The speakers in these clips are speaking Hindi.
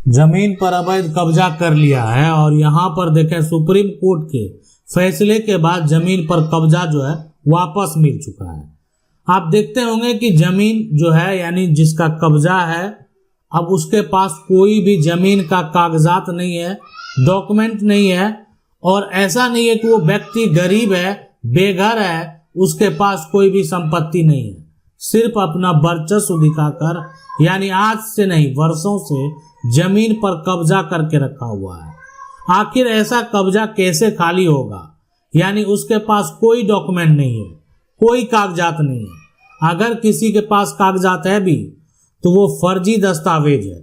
जमीन पर अवैध कब्जा कर लिया है और यहाँ पर देखें सुप्रीम कोर्ट के फैसले के बाद जमीन पर कब्जा जो है वापस मिल चुका है। आप देखते होंगे कि जमीन जो है यानी जिसका कब्जा है अब उसके पास कोई भी जमीन का कागजात नहीं है, डॉक्यूमेंट नहीं है और ऐसा नहीं है कि वो व्यक्ति गरीब है, बेघर है, उसके पास कोई भी संपत्ति नहीं है, सिर्फ अपना वर्चस्व दिखाकर यानी आज से नहीं वर्षों से जमीन पर कब्जा करके रखा हुआ है। आखिर ऐसा कब्जा कैसे खाली होगा? यानी उसके पास कोई डॉक्यूमेंट नहीं है, कोई कागजात नहीं है। अगर किसी के पास कागजात है भी तो वो फर्जी दस्तावेज है।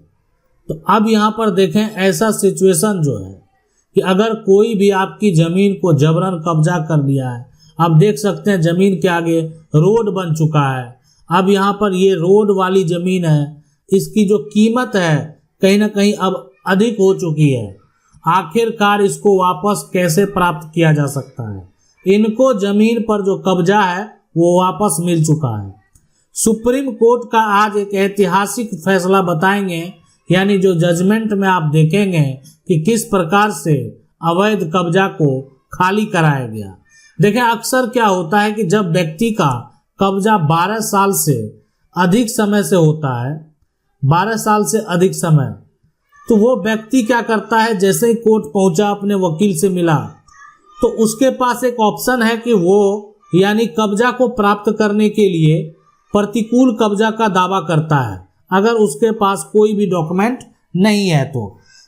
तो अब यहाँ पर देखें ऐसा सिचुएशन जो है कि अगर कोई भी आपकी जमीन को जबरन कब्जा कर लिया है, अब देख सकते हैं जमीन के आगे रोड बन चुका है। अब यहाँ पर ये रोड वाली जमीन है, इसकी जो कीमत है कहीं ना कहीं अब अधिक हो चुकी है। आखिरकार इसको वापस कैसे प्राप्त किया जा सकता है? इनको जमीन पर जो कब्जा है वो वापस मिल चुका है। सुप्रीम कोर्ट का आज एक ऐतिहासिक फैसला बताएंगे, यानी जो जजमेंट में आप देखेंगे कि किस प्रकार से अवैध कब्जा को खाली कराया गया। देखें अक्सर क्या होता है कि जब व्यक्ति का कब्जा 12 साल से अधिक समय से होता है, 12 साल से अधिक समय, तो वो व्यक्ति क्या करता है, जैसे ही कोर्ट पहुंचा अपने वकील से मिला तो उसके पास एक ऑप्शन है कि वो यानी कब्जा को प्राप्त करने के लिए प्रतिकूल कब्जा का दावा करता है। अगर उसके पास कोई भी डॉक्यूमेंट नहीं है तो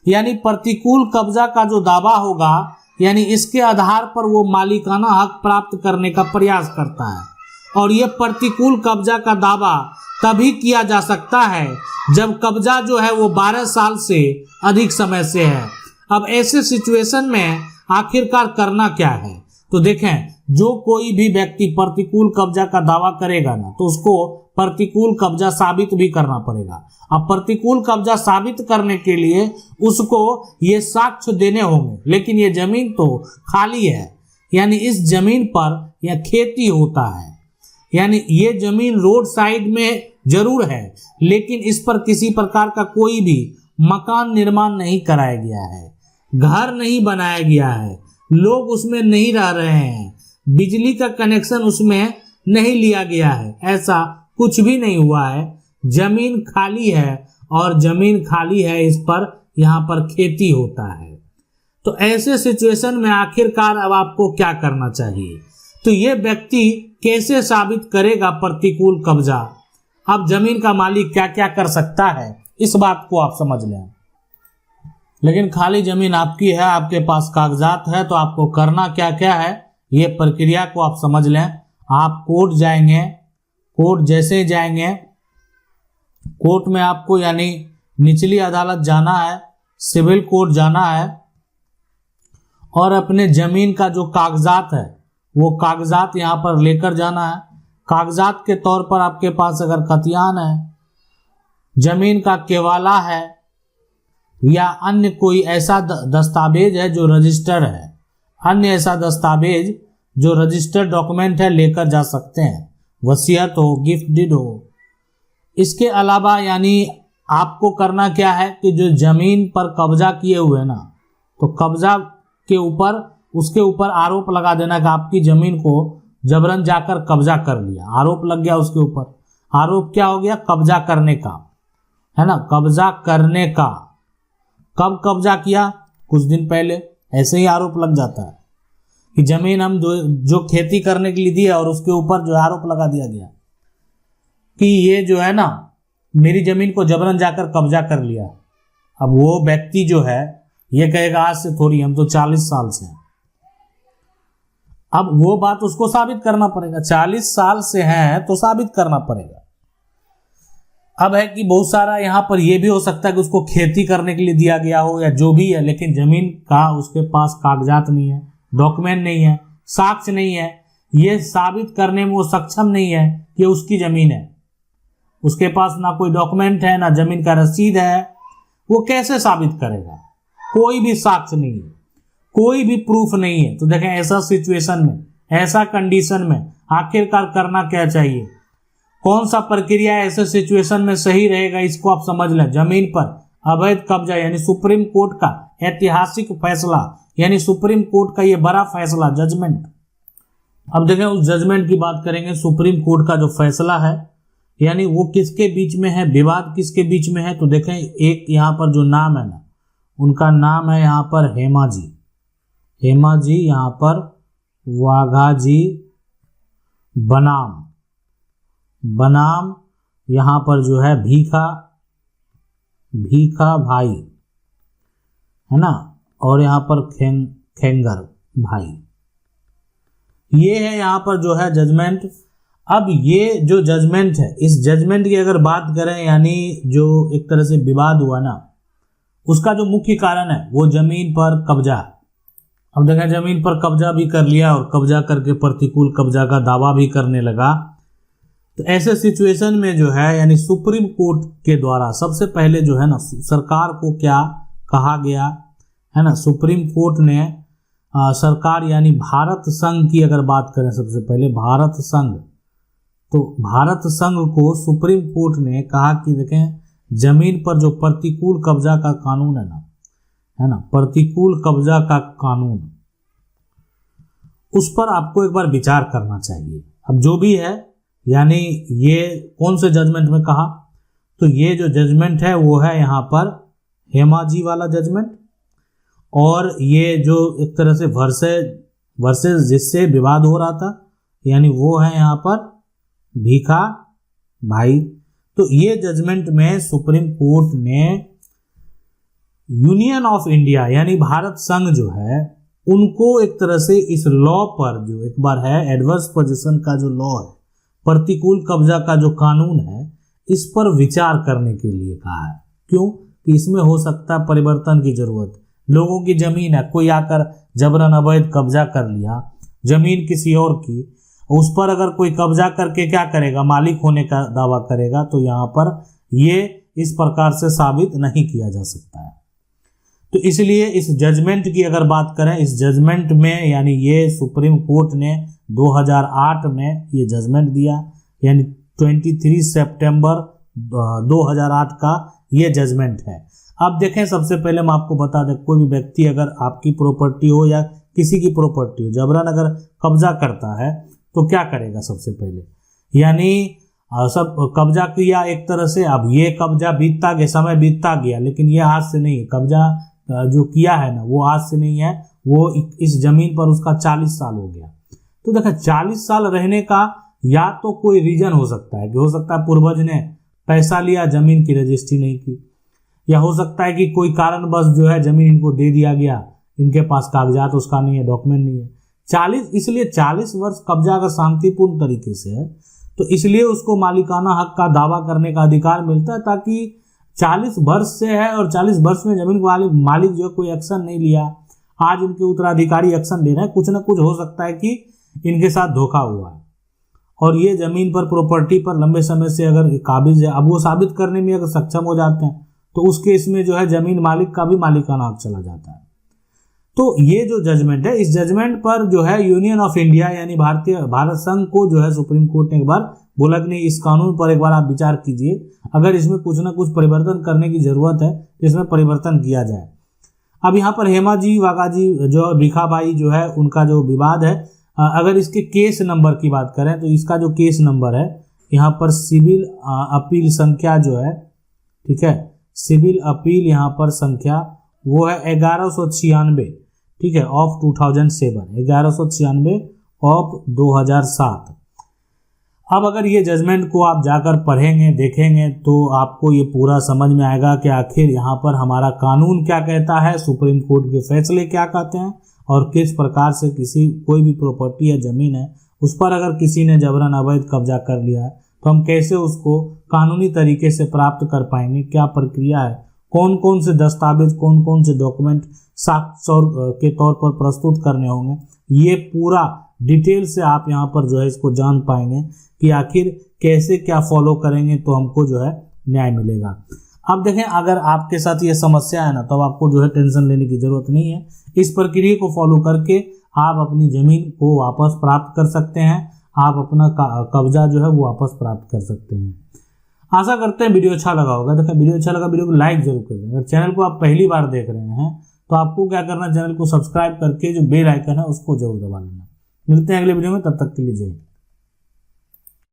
यानी प्रतिकूल कब्जा का जो दावा होगा यानी इसके आधार पर वो मालिकाना हक प्राप्त करने का प्रयास करता है। और ये प्रतिकूल कब्जा का दावा तभी किया जा सकता है जब कब्जा जो है वो 12 साल से अधिक समय से है। अब ऐसे सिचुएशन में आखिरकार करना क्या है? तो देखें जो कोई भी व्यक्ति प्रतिकूल कब्जा का दावा करेगा ना तो उसको प्रतिकूल कब्जा साबित भी करना पड़ेगा। अब प्रतिकूल कब्जा साबित करने के लिए उसको ये साक्ष्य देने होंगे, लेकिन ये जमीन तो खाली है, यानी इस जमीन पर यह खेती होता है, यानी ये जमीन रोड साइड में जरूर है लेकिन इस पर किसी प्रकार का कोई भी मकान निर्माण नहीं कराया गया है, घर नहीं बनाया गया है, लोग उसमें नहीं रह रहे हैं, बिजली का कनेक्शन उसमें नहीं लिया गया है, ऐसा कुछ भी नहीं हुआ है। जमीन खाली है और जमीन खाली है, इस पर यहाँ पर खेती होता है। तो ऐसे सिचुएशन में आखिरकार अब आपको क्या करना चाहिए? तो ये व्यक्ति कैसे साबित करेगा प्रतिकूल कब्जा? अब जमीन का मालिक क्या क्या कर सकता है इस बात को आप समझ लें। लेकिन खाली जमीन आपकी है, आपके पास कागजात है, तो आपको करना क्या क्या है ये प्रक्रिया को आप समझ लें। आप कोर्ट जाएंगे, कोर्ट जैसे ही जाएंगे कोर्ट में आपको यानी निचली अदालत जाना है, सिविल कोर्ट जाना है और अपने जमीन का जो कागजात है वो कागजात यहाँ पर लेकर जाना है। कागजात के तौर पर आपके पास अगर खतियान है, जमीन का केवाला है या अन्य कोई ऐसा दस्तावेज है जो रजिस्टर है, अन्य ऐसा दस्तावेज जो रजिस्टर्ड डॉक्यूमेंट है लेकर जा सकते हैं, वसीयत हो, गिफ्ट डीड हो। इसके अलावा यानी आपको करना क्या है कि जो जमीन पर कब्जा किए हुए ना, तो कब्जा के ऊपर उसके ऊपर आरोप लगा देना कि आपकी जमीन को जबरन जाकर कब्जा कर लिया, आरोप लग गया उसके ऊपर। आरोप क्या हो गया? कब्जा करने का, है ना, कब्जा करने का। कब कब्जा किया? कुछ दिन पहले। ऐसे ही आरोप लग जाता है कि जमीन हम जो खेती करने के लिए दी है और उसके ऊपर जो आरोप लगा दिया गया कि ये जो है ना मेरी जमीन को जबरन जाकर कब्जा कर लिया। अब वो व्यक्ति जो है ये कहेगा आज से थोड़ी, हम तो 40 साल से हैं। अब वो बात उसको साबित करना पड़ेगा, 40 साल से हैं तो साबित करना पड़ेगा। अब है कि बहुत सारा यहाँ पर यह भी हो सकता है कि उसको खेती करने के लिए दिया गया हो या जो भी है, लेकिन जमीन का उसके पास कागजात नहीं है, डॉक्यूमेंट नहीं है, साक्ष्य नहीं है, ये साबित करने में वो सक्षम नहीं है कि उसकी जमीन है। उसके पास ना कोई डॉक्यूमेंट है, ना जमीन का रसीद है, वो कैसे साबित करेगा? कोई भी साक्ष्य नहीं है, कोई भी प्रूफ नहीं है। तो देखें ऐसा सिचुएशन में, ऐसा कंडीशन में आखिरकार करना क्या चाहिए? कौन सा प्रक्रिया ऐसे सिचुएशन में सही रहेगा इसको आप समझ लें। जमीन पर अवैध कब्जा यानी सुप्रीम कोर्ट का ऐतिहासिक फैसला, यानी सुप्रीम कोर्ट का ये बड़ा फैसला, जजमेंट। अब देखें उस जजमेंट की बात करेंगे। सुप्रीम कोर्ट का जो फैसला है यानी वो किसके बीच में है, विवाद किसके बीच में है, तो देखें एक यहाँ पर जो नाम है ना, उनका नाम है यहाँ पर हेमा जी, हेमा जी, यहाँ पर वाघा जी बनाम, बनाम यहाँ पर जो है भीखा, भीखा भाई है ना, और यहाँ पर खेंगर भाई, ये है यहाँ पर जो है जजमेंट। अब ये जो जजमेंट है, इस जजमेंट की अगर बात करें यानी जो एक तरह से विवाद हुआ ना, उसका जो मुख्य कारण है वो जमीन पर कब्जा। अब देखें जमीन पर कब्जा भी कर लिया और कब्जा करके प्रतिकूल कब्जा का दावा भी करने लगा। तो ऐसे सिचुएशन में जो है यानी सुप्रीम कोर्ट के द्वारा सबसे पहले जो है ना सरकार को क्या कहा गया है ना, सुप्रीम कोर्ट ने सरकार यानी भारत संघ की अगर बात करें, सबसे पहले भारत संघ, तो भारत संघ को सुप्रीम कोर्ट ने कहा कि देखें जमीन पर जो प्रतिकूल कब्जा का कानून है ना, प्रतिकूल कब्जा का कानून, उस पर आपको एक बार विचार करना चाहिए। अब जो भी है यानी ये कौन से जजमेंट में कहा, तो ये जो जजमेंट है वो है यहाँ पर हेमा जी वाला जजमेंट, और ये जो एक तरह से वर्सेस जिससे विवाद हो रहा था यानी वो है यहाँ पर भीखा भाई। तो ये जजमेंट में सुप्रीम कोर्ट ने यूनियन ऑफ इंडिया यानी भारत संघ जो है उनको एक तरह से इस लॉ पर, जो एक बार है एडवर्स पोजीशन का जो लॉ है, प्रतिकूल कब्जा का जो कानून है, इस पर विचार करने के लिए कहा है। क्यों कि इसमें हो सकता है परिवर्तन की जरूरत। लोगों की जमीन है, कोई आकर जबरन अवैध कब्जा कर लिया, जमीन किसी और की, उस पर अगर कोई कब्जा करके क्या करेगा, मालिक होने का दावा करेगा, तो यहाँ पर ये इस प्रकार से साबित नहीं किया जा सकता है। तो इसलिए इस जजमेंट की अगर बात करें, इस जजमेंट में यानी ये सुप्रीम कोर्ट ने 2008 में ये जजमेंट दिया, यानी 23 सितंबर 2008 का ये जजमेंट है। अब देखें सबसे पहले हम आपको बता दें, कोई भी व्यक्ति अगर आपकी प्रॉपर्टी हो या किसी की प्रॉपर्टी हो, जबरन अगर कब्जा करता है तो क्या करेगा, सबसे पहले यानी सब कब्जा किया एक तरह से। अब ये कब्जा बीतता गया, समय बीतता गया, लेकिन ये आज से नहीं है, कब्जा जो किया है ना वो आज से नहीं है, वो इस जमीन पर उसका 40 साल हो गया। तो देखा 40 साल रहने का या तो कोई रीजन हो सकता है कि हो सकता है पूर्वज ने पैसा लिया, जमीन की रजिस्ट्री नहीं की, या हो सकता है कि कोई कारणवश जो है जमीन इनको दे दिया गया, इनके पास कागजात उसका नहीं है, डॉक्यूमेंट नहीं है। 40 इसलिए 40 वर्ष कब्जा अगर शांतिपूर्ण तरीके से है तो इसलिए उसको मालिकाना हक का दावा करने का अधिकार मिलता है, ताकि 40 वर्ष से है और 40 वर्ष में जमीन मालिक जो है कोई एक्शन नहीं लिया, आज इनके उत्तराधिकारी एक्शन ले रहे हैं, कुछ ना कुछ हो सकता है कि इनके साथ धोखा हुआ है और ये जमीन पर प्रॉपर्टी पर लंबे समय से अगर काबिज है, अब वो साबित करने में अगर सक्षम हो जाते हैं तो उस केस में जो है जमीन मालिक का भी मालिकाना हक चला जाता है। तो ये जो जजमेंट है, इस जजमेंट पर जो है यूनियन ऑफ इंडिया यानी भारत संघ को जो है सुप्रीम कोर्ट ने एक बार बोला कि नहीं, इस कानून पर एक बार आप विचार कीजिए, अगर इसमें कुछ ना कुछ परिवर्तन करने की जरूरत है इसमें परिवर्तन किया जाए। अब यहाँ पर हेमा जी वाघा जी जो भीखा भाई जो है उनका जो विवाद है, अगर इसके केस नंबर की बात करें तो इसका जो केस नंबर है यहाँ पर सिविल अपील संख्या जो है, ठीक है, सिविल अपील यहाँ पर संख्या वो है 1196, ठीक है, ऑफ 2007, 1196 ऑफ 2007। अब अगर ये जजमेंट को आप जाकर पढ़ेंगे देखेंगे तो आपको ये पूरा समझ में आएगा कि आखिर यहाँ पर हमारा कानून क्या कहता है, सुप्रीम कोर्ट के फैसले क्या कहते हैं, और किस प्रकार से कोई भी प्रॉपर्टी या जमीन है उस पर अगर किसी ने जबरन अवैध कब्जा कर लिया है तो हम कैसे उसको कानूनी तरीके से प्राप्त कर पाएंगे, क्या प्रक्रिया है, कौन कौन से दस्तावेज, कौन कौन से डॉक्यूमेंट साक्ष्य के तौर पर प्रस्तुत करने होंगे, ये पूरा डिटेल से आप यहाँ पर जो है इसको जान पाएंगे कि आखिर कैसे क्या फॉलो करेंगे तो हमको जो है न्याय मिलेगा। अब देखें अगर आपके साथ ये समस्या है ना तो आपको जो है टेंशन लेने की जरूरत नहीं है, इस प्रक्रिया को फॉलो करके आप अपनी जमीन को वापस प्राप्त कर सकते हैं, आप अपना कब्जा जो है वो वापस प्राप्त कर सकते हैं। आशा करते हैं वीडियो अच्छा लगा होगा। देखिए वीडियो अच्छा लगा वीडियो को लाइक जरूर कर दें। अगर चैनल को आप पहली बार देख रहे हैं तो आपको क्या करना है, चैनल को सब्सक्राइब करके जो बेल आइकन है उसको जरूर दबा लेना। मिलते हैं अगले वीडियो में, तब तक के लिए जय हिंद।